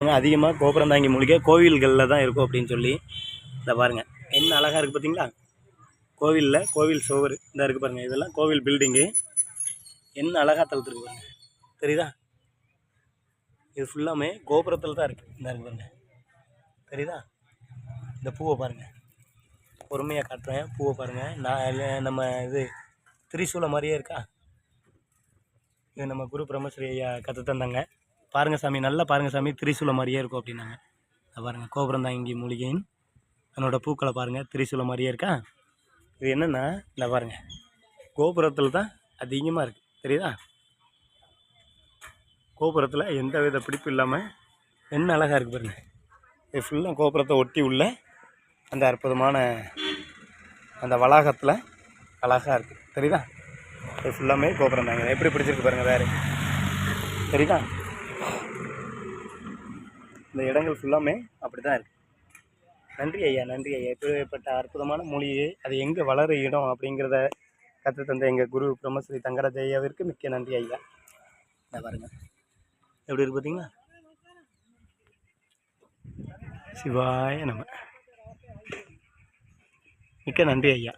அதிகமாக கோபுரந்தாங்கி மூலிகை கோவில்களில் தான் இருக்கும் அப்படின்னு சொல்லி இதை பாருங்கள் என்ன அழகாக இருக்குது பார்த்தீங்களா. கோவிலில் கோவில் சுவர் இந்த இருக்குது பாருங்கள். இதெல்லாம் கோவில் பில்டிங்கு என்ன அழகாக தளர்த்துருக்கு பாருங்கள். தெரியுதா? இது ஃபுல்லாமே கோபுரத்தில் தான் இருக்குது. இந்த இருக்குது பாருங்கள். தெரியுதா? இந்த பூவை பாருங்கள், பொறுமையாக காட்டுறேன். பூவை பாருங்கள். நான் நம்ம இது திரிசூலம் மாதிரியே இருக்கா. இது நம்ம குரு பிரம்மஸ்ரீ ஐயா கற்று தந்தாங்க. பாருங்கள் சாமி, நல்லா பாருங்கள் சாமி, திரிசூலம் மாதிரியே இருக்கும் அப்படின்னாங்க. அதை பாருங்கள், கோபுரந்தாங்கி மூலிகையின் அதனோட பூக்களை பாருங்கள், திரிசூலம் மாதிரியே இருக்கா. இது என்னென்னா இல்லை பாருங்கள், கோபுரத்தில் தான் அதிகமாக இருக்குது. தெரியுதா? கோபுரத்தில் எந்த வித பிடிப்பு இல்லாமல் என்ன அழகாக இருக்குது பாருங்கள். இது ஃபுல்லாக கோபுரத்தை ஒட்டி உள்ள அந்த அற்புதமான அந்த வளாகத்தில் அழகாக இருக்குது. தெரியுதா? இது ஃபுல்லாமே கோபுரம் தாங்க. எப்படி பிடிச்சிருக்கு பாருங்கள். வேறு தெரியுதா? இந்த இடங்கள் ஃபுல்லாமே அப்படி தான் இருக்குது. நன்றி ஐயா, நன்றி ஐயா. இப்படிப்பட்ட அற்புதமான மூலிகை அது எங்கே வளர இடம் அப்படிங்கிறத கற்றுத்தந்த எங்கள் குரு பிரம்மஸ்ரீ தங்கராஜ் ஐயாவிற்கு மிக்க நன்றி ஐயா. நான் பாருங்கள் எப்படி இருக்கு பார்த்தீங்களா. சிவாய நம. மிக்க நன்றி ஐயா.